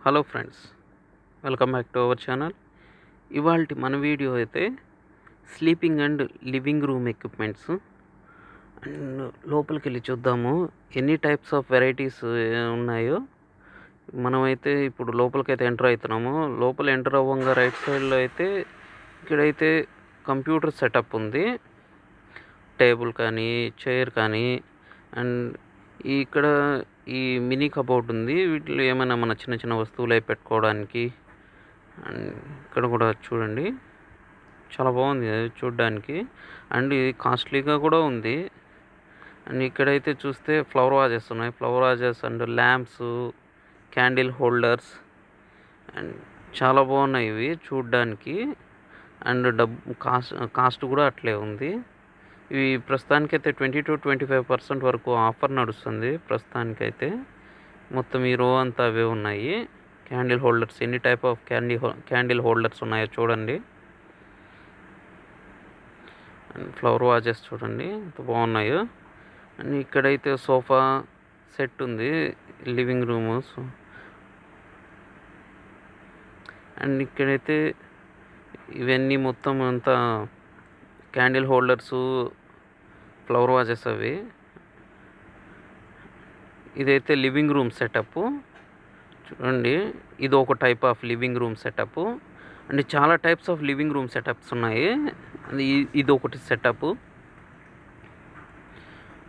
Hello friends, welcome back to our channel. ఇవాల్టి మన video అయితే sleeping and living room equipments. And లోపలికి వెళ్ళి చూద్దాము ఎన్ని టైప్స్ ఆఫ్ వెరైటీస్ ఉన్నాయో. మనమైతే ఇప్పుడు లోపలికైతే ఎంటర్ అవుతున్నాము. లోపల ఎంటర్ అవ్వంగా రైట్ సైడ్లో అయితే ఇక్కడైతే కంప్యూటర్ సెటప్ ఉంది. టేబుల్ కానీ, చైర్ కానీ, అండ్ ఇక్కడ ఈ మినీ కబోర్డ్ ఉంది. వీటిలో ఏమైనా మన చిన్న చిన్న వస్తువులు అవి పెట్టుకోవడానికి. అండ్ ఇక్కడ కూడా చూడండి, చాలా బాగుంది అది చూడడానికి. అండ్ ఇది కాస్ట్లీగా కూడా ఉంది. అండ్ ఇక్కడైతే చూస్తే ఫ్లవర్ వాజెస్ ఉన్నాయి. Flower vases and lamps, candle holders, and చాలా బాగున్నాయి ఇవి చూడడానికి. అండ్ కాస్ట్ కూడా అట్లే ఉంది. ఇవి ప్రస్తుతానికైతే 20-25% వరకు ఆఫర్ నడుస్తుంది. ప్రస్తుతానికైతే మొత్తం ఈ రో అంతా అవే ఉన్నాయి. క్యాండిల్ హోల్డర్స్, ఎన్ని టైప్ ఆఫ్ క్యాండిల్ హోల్డర్స్ ఉన్నాయో చూడండి. అండ్ ఫ్లవర్ వాజెస్ చూడండి ఎంత బాగున్నాయో. అండ్ ఇక్కడైతే సోఫా సెట్ ఉంది, లివింగ్ రూము. అండ్ ఇక్కడైతే ఇవన్నీ మొత్తం అంతా క్యాండిల్ హోల్డర్సు, ఫ్లవర్ వాజెస్ అవి. ఇదైతే లివింగ్ రూమ్ సెటప్ చూడండి. ఇది ఒక type of living room setup. And చాలా types of living room setups ఉన్నాయి. ఇది ఒకటి సెటప్.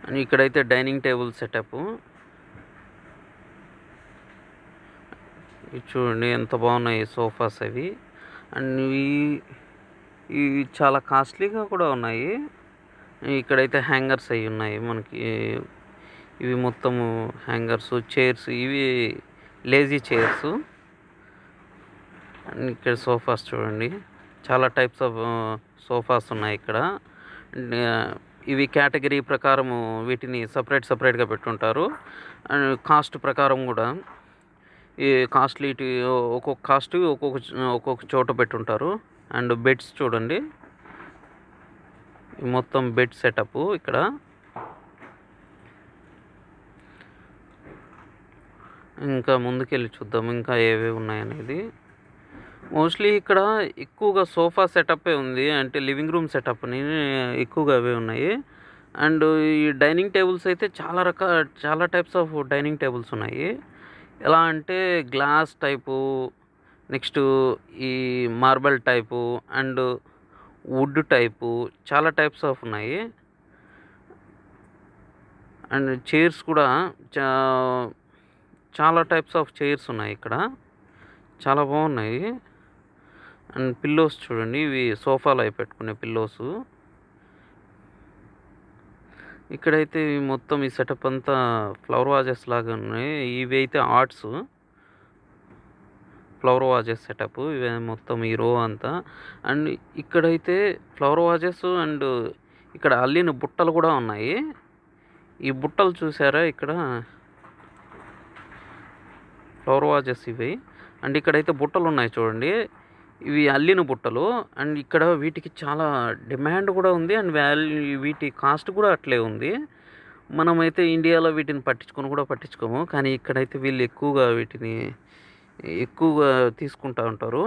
అండ్ ఇక్కడైతే డైనింగ్ టేబుల్ సెటప్. ఇది చూడండి ఎంత బాగున్నాయి సోఫాస్ అవి. అండ్ ఇవి చాలా కాస్ట్లీగా కూడా ఉన్నాయి. ఇక్కడైతే హ్యాంగర్స్ అవి ఉన్నాయి మనకి. ఇవి మొత్తము హ్యాంగర్స్, చైర్స్, ఇవి లేజీ చైర్స్. అండ్ ఇక్కడ సోఫాస్ చూడండి, చాలా టైప్స్ ఆఫ్ సోఫాస్ ఉన్నాయి ఇక్కడ. ఇవి కేటగిరీ ప్రకారము వీటిని సపరేట్గా పెట్టుంటారు. అండ్ కాస్ట్ ప్రకారం కూడా ఈ కాస్ట్లీ ఒక్కొక్క కాస్ట్ ఒక్కొక్క చోట పెట్టుంటారు. అండ్ బెడ్స్ చూడండి, మొత్తం బెడ్ సెటప్ ఇక్కడ. ఇంకా ముందుకెళ్ళి చూద్దాం ఇంకా ఏవేవి ఉన్నాయనేది. మోస్ట్లీ ఇక్కడ ఎక్కువగా సోఫా సెటప్పే ఉంది, అంటే లివింగ్ రూమ్ సెటప్ని ఎక్కువగా అవే ఉన్నాయి. అండ్ ఈ డైనింగ్ టేబుల్స్ అయితే చాలా టైప్స్ ఆఫ్ డైనింగ్ టేబుల్స్ ఉన్నాయి. ఎలా అంటే గ్లాస్ టైపు, నెక్స్ట్ ఈ marble type, and wood type, చాలా టైప్స్ ఆఫ్ ఉన్నాయి. అండ్ చైర్స్ కూడా చాలా టైప్స్ ఆఫ్ చైర్స్ ఉన్నాయి ఇక్కడ, చాలా బాగున్నాయి. అండ్ పిల్లోస్ చూడండి, ఇవి సోఫాలో అవి పెట్టుకునే పిల్లోస్. ఇక్కడైతే మొత్తం ఈ సెటప్ అంతా ఫ్లవర్ వాజెస్ లాగా ఉన్నాయి. ఇవి అయితే ఆర్ట్స్ ఫ్లవర్ వాజెస్ సెటప్. ఇవి మొత్తం ఈ రో అంతా. అండ్ ఇక్కడైతే ఫ్లవర్ వాజెస్ అండ్ ఇక్కడ అల్లిన బుట్టలు కూడా ఉన్నాయి. ఈ బుట్టలు చూసారా ఇక్కడ, ఫ్లవర్ వాజెస్ ఇవి. అండ్ ఇక్కడైతే బుట్టలు ఉన్నాయి చూడండి, ఇవి అల్లిన బుట్టలు. అండ్ ఇక్కడ వీటికి చాలా డిమాండ్ కూడా ఉంది. అండ్ వీటి కాస్ట్ కూడా అట్లే ఉంది. మనమైతే ఇండియాలో వీటిని పట్టించుకోము, కానీ ఇక్కడైతే వీళ్ళు వీటిని ఎక్కువగా తీసుకుంటూ ఉంటారు.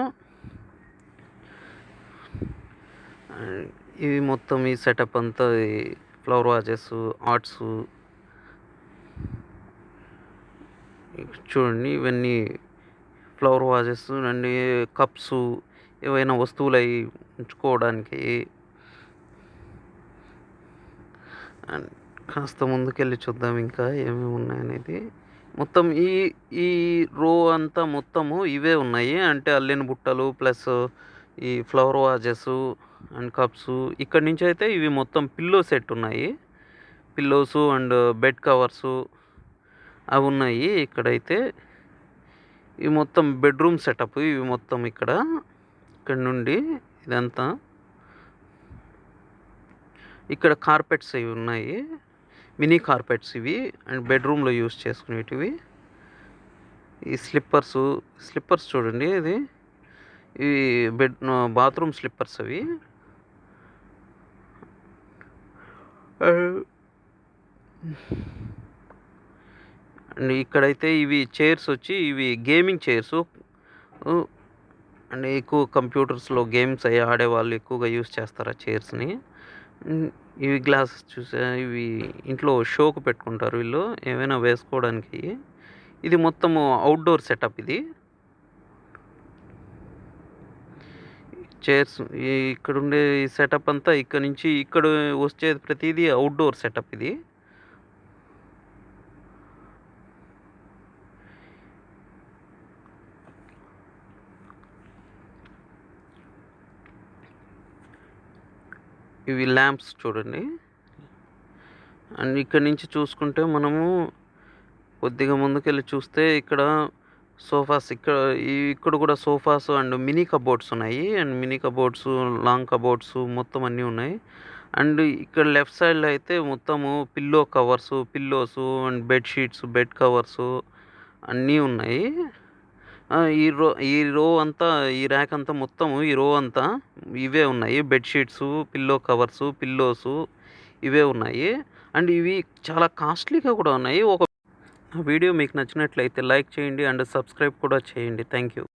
ఇవి మొత్తం ఈ సెటప్ అంతా ఫ్లవర్ వాజెస్, ఆర్ట్స్ చూడండి. ఇవన్నీ ఫ్లవర్ వాజెస్ అండ్ కప్స్, ఏవైనా వస్తువులు అవి ఉంచుకోవడానికి. అండ్ కాస్త ముందుకెళ్ళి చూద్దాం ఇంకా ఏమేమి ఉన్నాయనేది. మొత్తం ఈ రో అంతా మొత్తము ఇవే ఉన్నాయి, అంటే అల్లిన బుట్టలు ప్లస్ ఈ ఫ్లవర్ వాజెస్ అండ్ కప్స్. ఇక్కడి నుంచి అయితే ఇవి మొత్తం పిల్లో సెట్ ఉన్నాయి. పిల్లోస్ అండ్ బెడ్ కవర్సు అవి ఉన్నాయి. ఇక్కడైతే ఇవి మొత్తం బెడ్రూమ్ సెటప్. ఇవి మొత్తం ఇక్కడ నుండి ఇదంతా. ఇక్కడ కార్పెట్స్ ఇవి ఉన్నాయి, మినీ కార్పెట్స్ ఇవి. అండ్ బెడ్రూమ్లో యూస్ చేసుకునేటివి. ఈ స్లిప్పర్స్ చూడండి, ఇది బాత్రూమ్ స్లిప్పర్స్ అవి. అండ్ ఇక్కడైతే ఇవి చైర్స్ వచ్చి ఇవి గేమింగ్ చైర్స్. అండ్ ఎక్కువ కంప్యూటర్స్‌లో గేమ్స్ అయి ఆడేవాళ్ళు ఎక్కువగా యూజ్ చేస్తారు ఆ చైర్స్‌ని. ఇవి గ్లాసెస్ ఇవి ఇంట్లో షోకు పెట్టుకుంటారు వీళ్ళు ఏమైనా వేసుకోవడానికి. ఇది మొత్తము అవుట్‌డోర్ సెటప్ ఇది. చైర్స్ ఇక్కడుండే ఈ సెటప్ అంతా ఇక్కడ నుంచి ఇక్కడ వచ్చేది ప్రతీదీ అవుట్‌డోర్ సెటప్ ఇది. ఇవి ల్యాంప్స్ చూడండి. అండ్ ఇక్కడి నుంచి చూసుకుంటే మనము కొద్దిగా ముందుకెళ్ళి చూస్తే ఇక్కడ సోఫాస్ ఇక్కడ కూడా సోఫాస్ అండ్ మినీ కబోర్డ్స్ ఉన్నాయి. And mini cupboards, long cupboards మొత్తం అన్నీ ఉన్నాయి. అండ్ ఇక్కడ లెఫ్ట్ సైడ్‌లో అయితే మొత్తము pillows and bed sheets, bed covers అన్నీ ఉన్నాయి. ఈ రో అంతా ఈ ర్యాక్ అంతా మొత్తము ఈ రో అంతా ఇవే ఉన్నాయి. Bed sheets, pillow covers, pillows ఇవే ఉన్నాయి. అండ్ ఇవి చాలా కాస్ట్‌లీగా కూడా ఉన్నాయి. వీడియో మీకు నచ్చినట్లయితే లైక్ చేయండి అండ్ సబ్స్క్రైబ్ కూడా చేయండి. Thank you.